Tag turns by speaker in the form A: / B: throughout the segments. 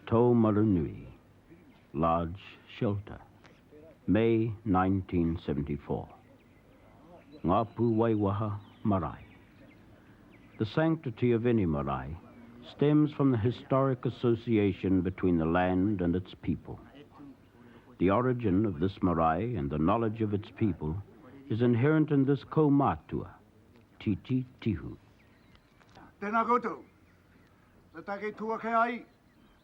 A: Taumarunui, large shelter, May 1974. Ngapuwaiwaha, Marae. The sanctity of any marae stems from the historic association between the land and its people. The origin of this marae and the knowledge of its people is inherent in this kaumatua, titi tihu.
B: Tēnā koutou, te take tua ke ai,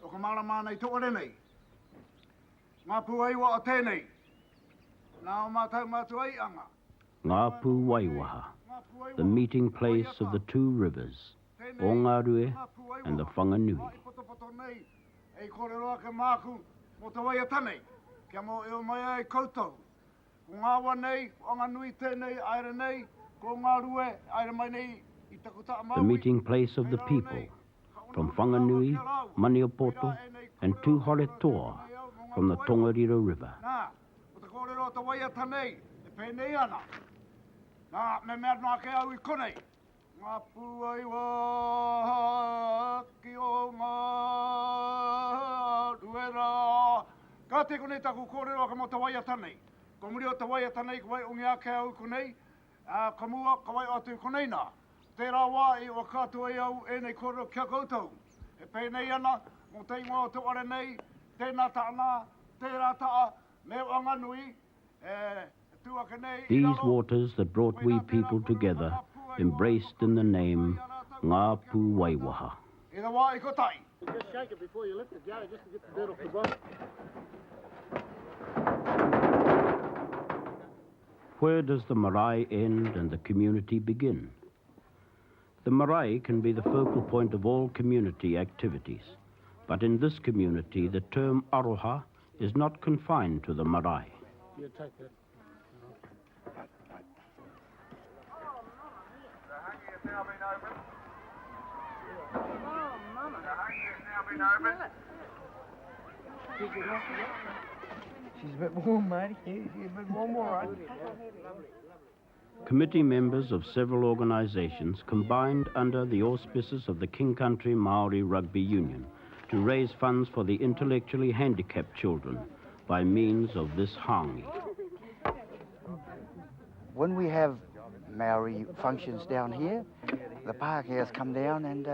B: o ka marama nei tō ore nei. Ngapuwaiwaha tēnei, nā o mātou mātou ai anga.
A: Ngapuwaiwaha, the meeting place of the two rivers, Ongarue and the Whanganui.
B: E kōreroa ke māku, mo te waia tanei, kia mo eo mai ai koutou. Ko ngā wanei, o ngā nui tēnei, aere nei, ko ngā rue, aere mai nei, I takuta maui.
A: The meeting place of the people, from Whanganui, Maniopoto, and Tuhore Toa, from the Tongariro River.
B: Nā, o te kōreroa te waia tanei, e pēnei ana. Nā, me mea nā ke au I konei. Ngapuwaiwaha ki o ngā ruera. Ka te konei taku kōreroa ka mo te waia tanei. Ko muri o te waia tanei ka wai o ngā ke au konei. Ka mua ka wai atu konei nā. Tērā wā I o kātua I au e nei kōrero kia koutou. E pēnei ana, mo te ingoa o te ware nei, tēnā tāna, tērā taa, me o nganui,
A: These waters that brought we people together, embraced in the name Ngapuwaiwaha.
B: Just shake it before you lift it, Joe, just to get the dirt off the bottom.
A: Where does the marae end and the community begin? The marae can be the focal point of all community activities, but in this community the term aroha is not confined to the marae.
B: You take that. Now been opened.
C: Oh, Mama.
B: The hanging has now been opened.
D: She's a bit warm, matey. She's a bit warm, all right.
A: Committee members of several organizations combined under the auspices of the King Country Maori Rugby Union to raise funds for the intellectually handicapped children by means of this hangi.
D: When we have Maori functions down here, the Pākehās come down and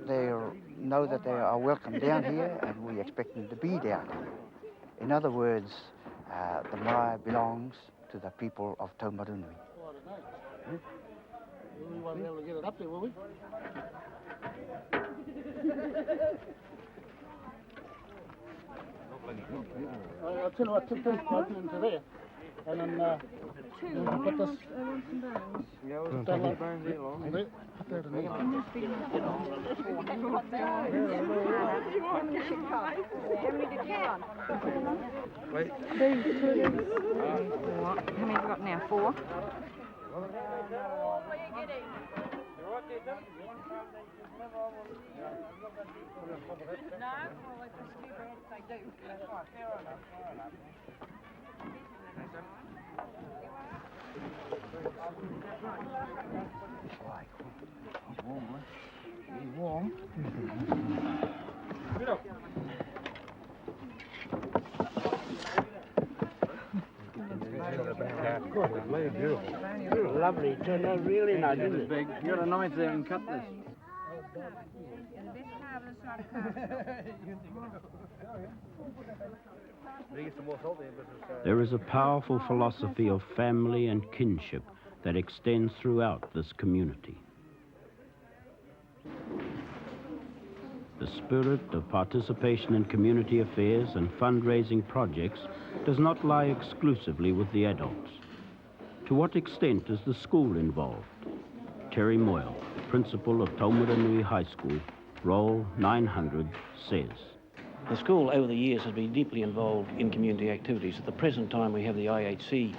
D: they know that they are welcome down here and we expect them to be down here. In other words, the marae belongs to the people of Taumarunui.
B: We won't be able to get it up there, will we? I'll tell you what, tip this right into there. And then we can put this.
D: Yeah, we'll take the bones here, long.
B: Put that in there.
D: Wait.
C: How many have we got now? 4?
D: Warm.
B: Lovely, turned out really nice, didn't it? You got a knife there and cut this.
A: There is a powerful philosophy of family and kinship that extends throughout this community. The spirit of participation in community affairs and fundraising projects does not lie exclusively with the adults. To what extent is the school involved? Terry Moyle, principal of Taumarunui High School, Roll 900, says.
E: The school over the years has been deeply involved in community activities. At the present time we have the IHC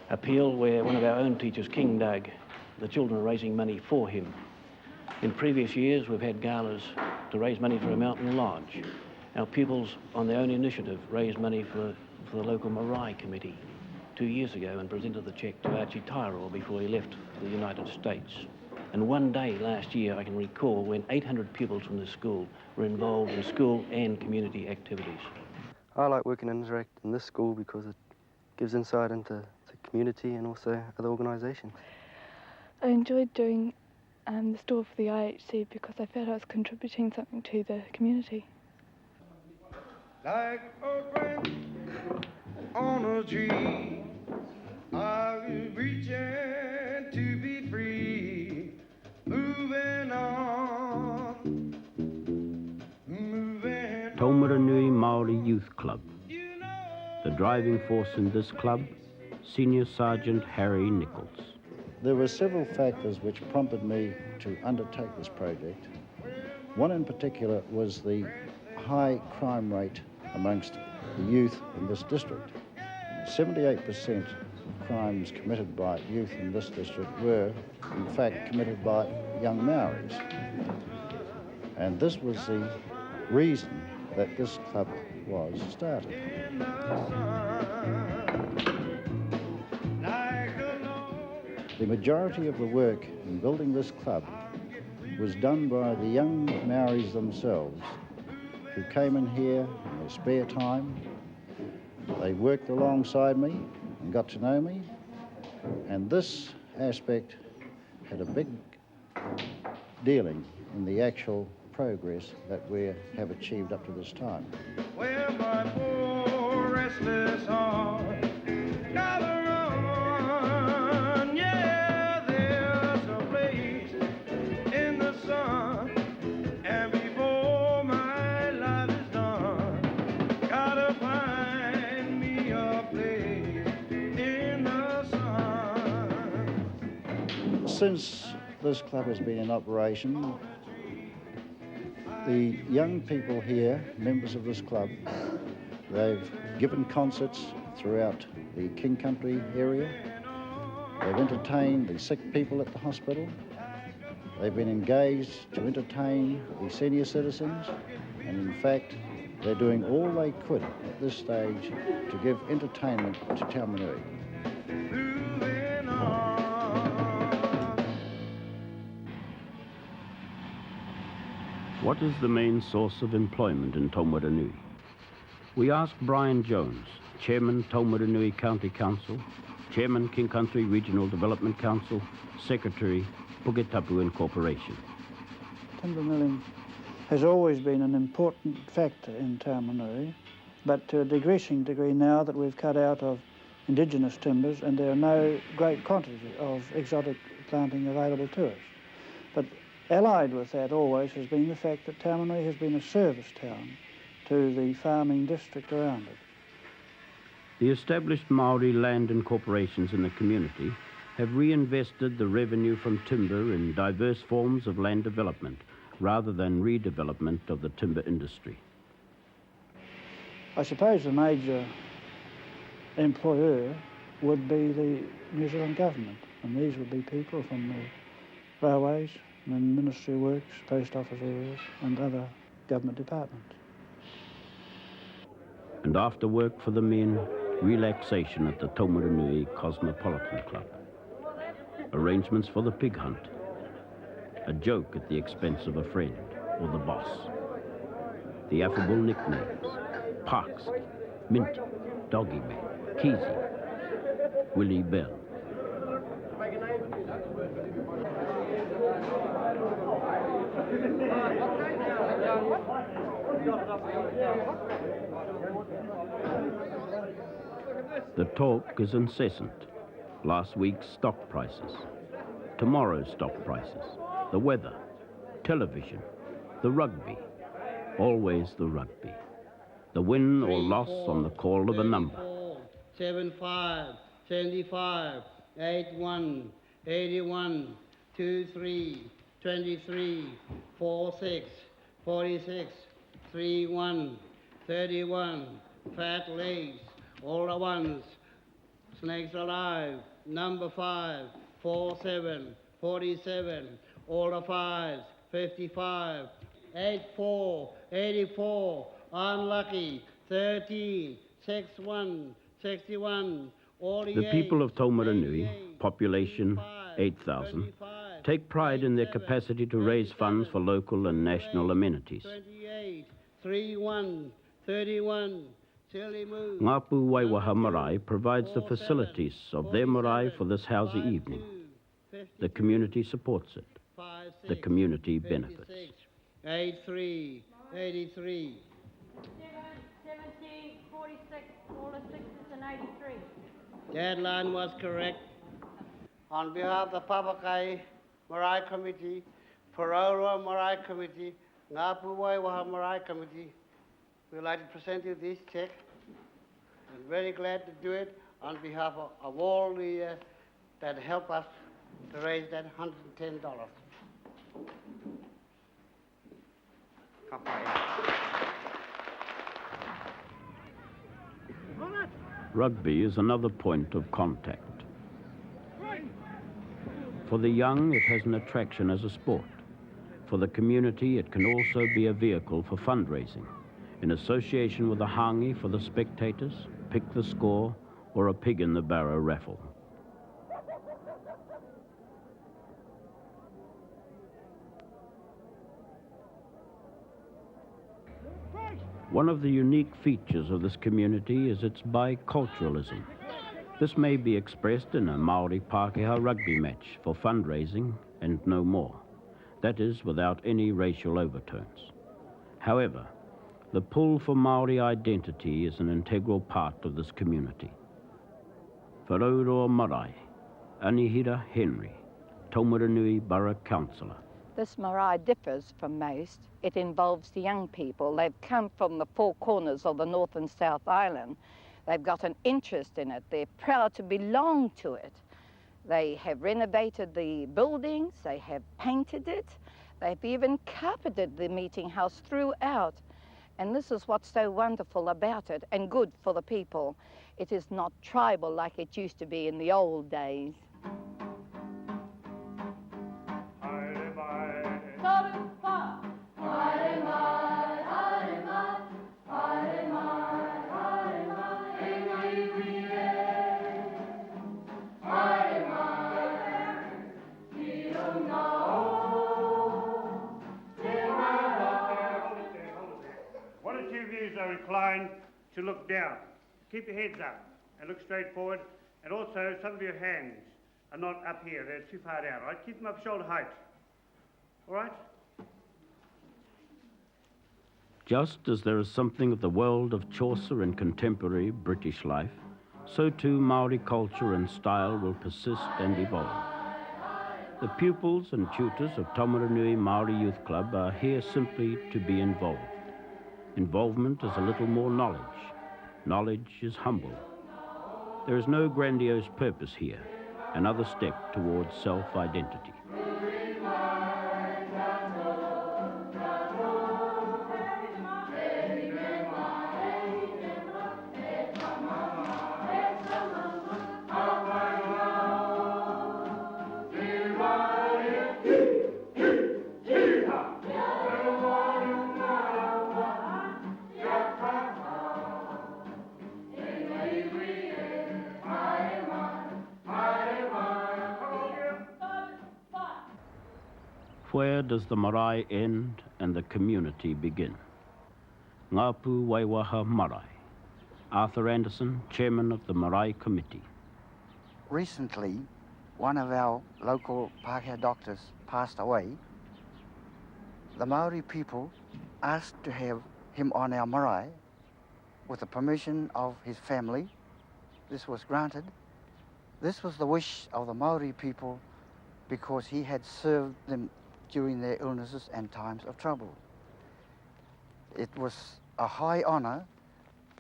E: appeal where one of our own teachers, King Doug, the children are raising money for him. In previous years we've had galas to raise money for a mountain lodge. Our pupils on their own initiative raised money for the local Marae committee 2 years ago and presented the cheque to Archie Tyrell before he left for the United States. And one day last year, I can recall when 800 pupils from this school were involved in school and community activities.
C: I like working and interact in this school because it gives insight into the community and also other organisations.
F: I enjoyed doing the store for the IHC because I felt I was contributing something to the community.
G: Like a branch on a tree, I was reaching to be free, moving on, moving on.
A: Taumarunui Maori Youth Club. The driving force in this club, Senior Sergeant Harry Nichols.
H: There were several factors which prompted me to undertake this project. One in particular was the high crime rate amongst the youth in this district. 78% of crimes committed by youth in this district were, in fact, committed by young Maoris. And this was the reason that this club was started. The majority of the work in building this club was done by the young Maoris themselves, who came in here in their spare time. They worked alongside me and got to know me, and this aspect had a big dealing in the actual progress that we have achieved up to this time.
G: Where my poor restless heart gather on, yeah, there's a place in the sun, and before my life is done, gotta find me a place in the sun.
H: Since this club has been in operation, the young people here, members of this club, they've given concerts throughout the King Country area. They've entertained the sick people at the hospital. They've been engaged to entertain the senior citizens, and in fact, they're doing all they could at this stage to give entertainment to Taumarunui.
G: Moving on.
A: What is the main source of employment in Taumarunui? We asked Brian Jones, Chairman Taumarunui County Council, Chairman King Country Regional Development Council, Secretary Puketapu Incorporation.
I: Timber milling has always been an important factor in Taumarunui, but to a digressing degree now that we've cut out of indigenous timbers and there are no great quantity of exotic planting available to us. But allied with that always has been the fact that Taumarunui has been a service town to the farming district around it.
A: The established Maori land incorporations in the community have reinvested the revenue from timber in diverse forms of land development rather than redevelopment of the timber industry.
I: I suppose the major employer would be the New Zealand government, and these would be people from the railways and Ministry of Works, post office areas and other government departments.
A: And after work for the men, relaxation at the Taumarunui Cosmopolitan Club. Arrangements for the pig hunt. A joke at the expense of a friend or the boss. The affable nicknames. Parks, Minty, Doggy Man, Keezy, Willie Bell. The talk is incessant. Last week's stock prices, tomorrow's stock prices, the weather, television, the rugby, always the rugby. The win or loss on the call of a number.
J: 75, 75, 81, 81, 23, 23, 46, 46, 31, 31, fat legs, all the ones, snakes alive, number 5, 47, 47, all the 5s, 55, 84, 84, unlucky, 13, 61, 61, all the
A: people of Taumarunui, population 8,000, take pride in their capacity to raise funds for local and national amenities.
J: 28, 31, 31.
A: Ngapuwaiwaha Marae provides the facilities of their marae for this housey evening. The community supports it. The community benefits.
J: 83, 83.
K: 17, 46, all the sixes and 83.
J: That line was correct. On behalf of the Papakai Marae Committee, Paraura Marae Committee, Ngapuwaiwaha Marae Committee, we'd like to present you this check. I'm very glad to do it on behalf of all the that help us to raise that $110.
A: Rugby is another point of contact. For the young, it has an attraction as a sport. For the community, it can also be a vehicle for fundraising, in association with a hangi for the spectators, pick the score, or a pig in the barrow raffle. One of the unique features of this community is its biculturalism. This may be expressed in a Maori Pākehā rugby match for fundraising and no more. That is, without any racial overtones. However, the pull for Maori identity is an integral part of this community. Wharauroa Marae, Anihira Henry, Taumarunui Borough Councillor.
L: This marae differs from most. It involves the young people. They've come from the four corners of the North and South Island. They've got an interest in it. They're proud to belong to it. They have renovated the buildings. They have painted it. They've even carpeted the meeting house throughout. And this is what's so wonderful about it and good for the people. It is not tribal like it used to be in the old days.
M: Inclined to look down. Keep your heads up and look straight forward, and also some of your hands are not up here, they're too far down, right? Keep them up shoulder height, all right?
A: Just as there is something of the world of Chaucer in contemporary British life, so too Maori culture and style will persist and evolve. The pupils and tutors of Taumarunui Maori Youth Club are here simply to be involved. Involvement is a little more knowledge. Knowledge is humble. There is no grandiose purpose here, another step towards self-identity. Where does the marae end and the community begin? Ngapuwaiwaha Marae. Arthur Anderson, Chairman of the Marae Committee.
D: Recently, one of our local Pākehā doctors passed away. The Maori people asked to have him on our marae with the permission of his family. This was granted. This was the wish of the Maori people because he had served them during their illnesses and times of trouble. It was a high honor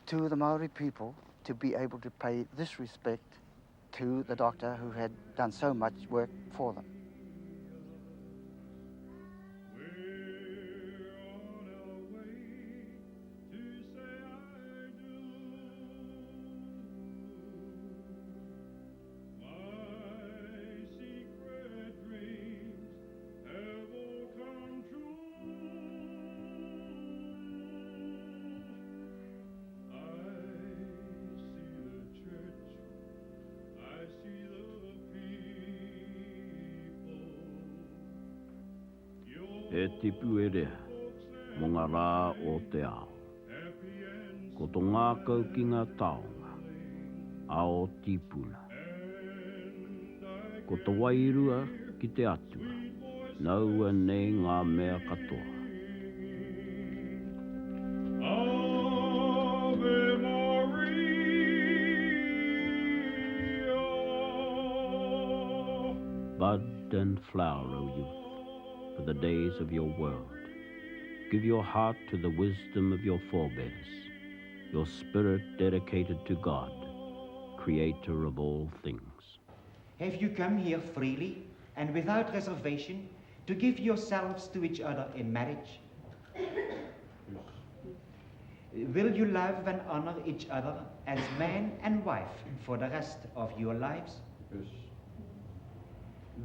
D: to the Maori people to be able to pay this respect to the doctor who had done so much work for them.
A: E tipu e rea, mo ngā rā o te ao. Ko tō ngā kau ki ngā taonga, a o tipuna. Ko tō wairua ki te atua, naua nei ngā mea katoa. Bud and flower, O youth, for the days of your world. Give your heart to the wisdom of your forebears, your spirit dedicated to God, creator of all things.
N: Have you come here freely and without reservation to give yourselves to each other in marriage? Will you love and honor each other as man and wife for the rest of your lives?
B: Yes.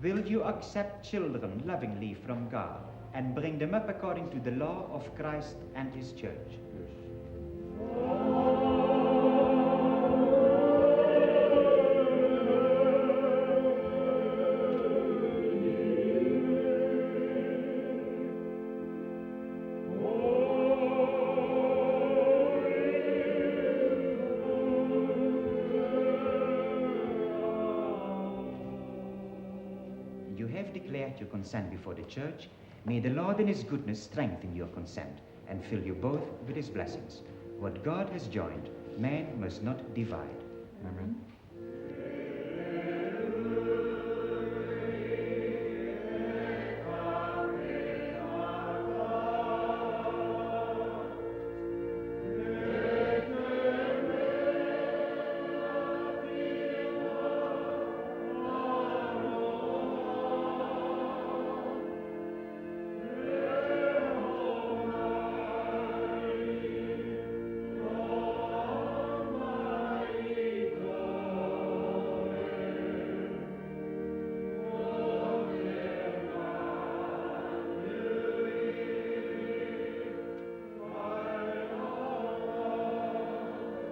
N: Will you accept children lovingly from God and bring them up according to the law of Christ and his church? You have declared your consent before the church. May the Lord in his goodness strengthen your consent and fill you both with his blessings. What God has joined, man must not divide. Amen.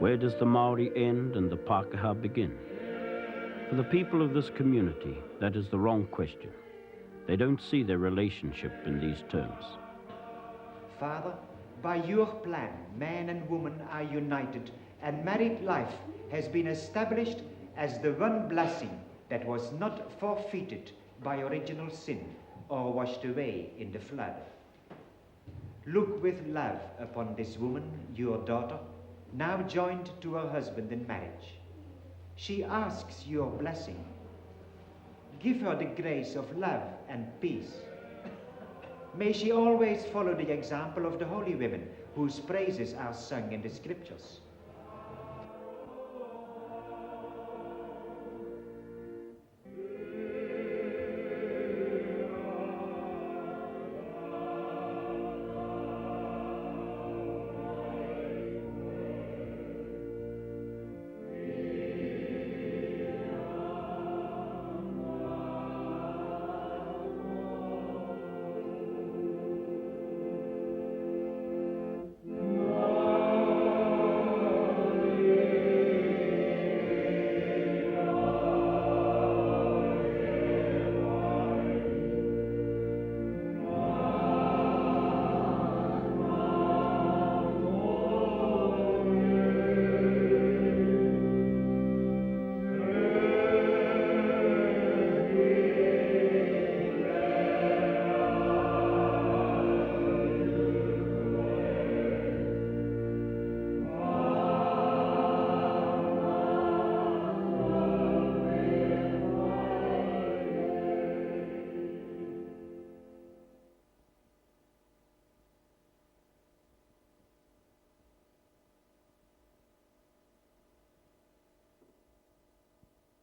A: Where does the Maori end and the Pākehā begin? For the people of this community, that is the wrong question. They don't see their relationship in these terms.
N: Father, by your plan, man and woman are united, and married life has been established as the one blessing that was not forfeited by original sin or washed away in the flood. Look with love upon this woman, your daughter, now joined to her husband in marriage. She asks your blessing. Give her the grace of love and peace. May she always follow the example of the holy women whose praises are sung in the scriptures.